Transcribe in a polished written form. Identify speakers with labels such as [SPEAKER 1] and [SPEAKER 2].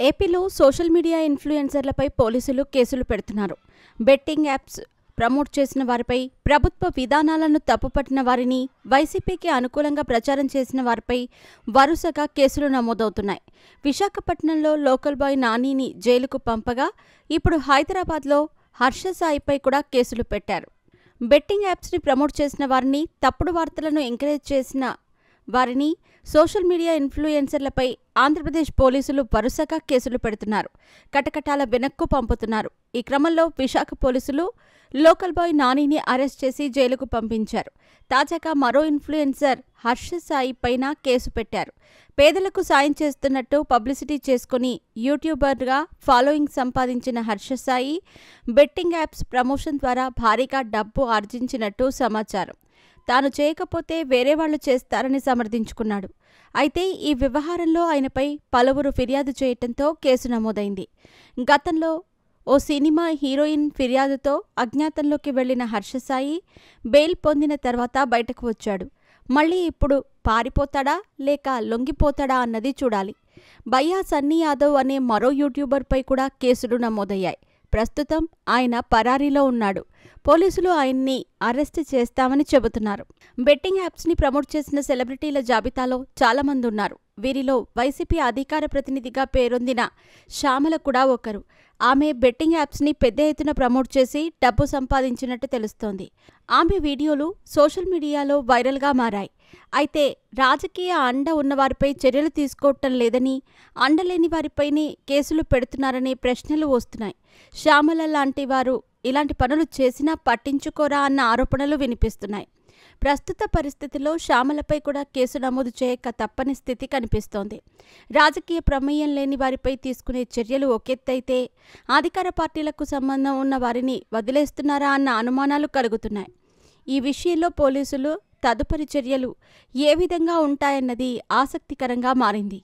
[SPEAKER 1] ఏపీలో social media ఇన్ఫ్లుయెన్సర్లపై పోలీసులు కేసులు పెడుతున్నారు. బెట్టింగ్ యాప్స్ ప్రమోట్ చేసిన వారిపై, ప్రభుత్వ విధానాలను తప్పుపట్టిన వారిని, వైసీపీకి అనుకూలంగా ప్రచారం చేసిన వారిపై వరుసగా కేసులు నమోదవుతున్నాయి. విశాఖపట్నంలో లోకల్ బాయ్ నానిని జైలుకు పంపగా, ఇప్పుడు హైదరాబాద్లో హర్ష సాయిపై కూడా కేసులు పెట్టారు. బెట్టింగ్ యాప్స్ని ప్రమోట్ చేసిన వారిని, తప్పుడు వార్తలను ఎంకరేజ్ చేసిన వారిని, సోషల్ మీడియా ఇన్ఫ్లుయెన్సర్లపై ఆంధ్రప్రదేశ్ పోలీసులు వరుసగా కేసులు పెడుతున్నారు. కటకటాల వెనక్కు పంపుతున్నారు. ఈ క్రమంలో విశాఖ పోలీసులు లోకల్ బాయ్ నానిని అరెస్ట్ చేసి జైలుకు పంపించారు. తాజాగా మరో ఇన్ఫ్లుయెన్సర్ హర్ష సాయి పైన కేసు పెట్టారు. పేదలకు సాయం చేస్తున్నట్టు పబ్లిసిటీ చేసుకుని యూట్యూబర్గా ఫాలోయింగ్ సంపాదించిన Harsha Sai betting apps promotion ద్వారా భారీగా డబ్బు ఆర్జించినట్టు సమాచారం. తాను చేయకపోతే వేరే వాళ్లు చేస్తారని సమర్థించుకున్నాడు. అయితే ఈ వ్యవహారంలో ఆయనపై పలువురు ఫిర్యాదు చేయటంతో కేసు నమోదైంది. గతంలో ఓ సినిమా హీరోయిన్ ఫిర్యాదుతో అజ్ఞాతంలోకి వెళ్లిన హర్ష సాయి బెయిల్ పొందిన తర్వాత బయటకు వచ్చాడు. మళ్లీ ఇప్పుడు పారిపోతాడా లేక లొంగిపోతాడా అన్నది చూడాలి. భయ్యా సన్నీ యాదవ్ అనే మరో యూట్యూబర్పై కూడా కేసులు నమోదయ్యాయి. ప్రస్తుతం ఆయన పరారీలో ఉన్నాడు. పోలీసులు ఆయన్ని అరెస్ట్ చేస్తామని చెబుతున్నారు. బెట్టింగ్ యాప్స్ని ప్రమోట్ చేసిన సెలబ్రిటీల జాబితాలో చాలామంది ఉన్నారు. వీరిలో వైసీపీ అధికార ప్రతినిధిగా పేరొందిన శ్యామల కూడా ఒకరు. ఆమె బెట్టింగ్ యాప్స్ని పెద్ద ఎత్తున ప్రమోట్ చేసి డబ్బు సంపాదించినట్టు తెలుస్తోంది. ఆమె వీడియోలు సోషల్ మీడియాలో వైరల్గా మారాయి. అయితే రాజకీయ అండ ఉన్నవారిపై చర్యలు తీసుకోవటం లేదని, అండలేని వారిపైనే కేసులు పెడుతున్నారనే ప్రశ్నలు వస్తున్నాయి. శ్యామల లాంటి వారు ఇలాంటి పనులు చేసినా పట్టించుకోరా అన్న ఆరోపణలు వినిపిస్తున్నాయి. ప్రస్తుత పరిస్థితిలో శ్యామలపై కూడా కేసు నమోదు చేయక తప్పని స్థితి కనిపిస్తోంది. రాజకీయ ప్రమేయం లేని వారిపై తీసుకునే చర్యలు ఒకెత్తైతే, అధికార పార్టీలకు సంబంధం ఉన్న వారిని వదిలేస్తున్నారా అన్న అనుమానాలు కలుగుతున్నాయి. ఈ విషయంలో పోలీసులు తదుపరి చర్యలు ఏ విధంగా ఉంటాయన్నది ఆసక్తికరంగా మారింది.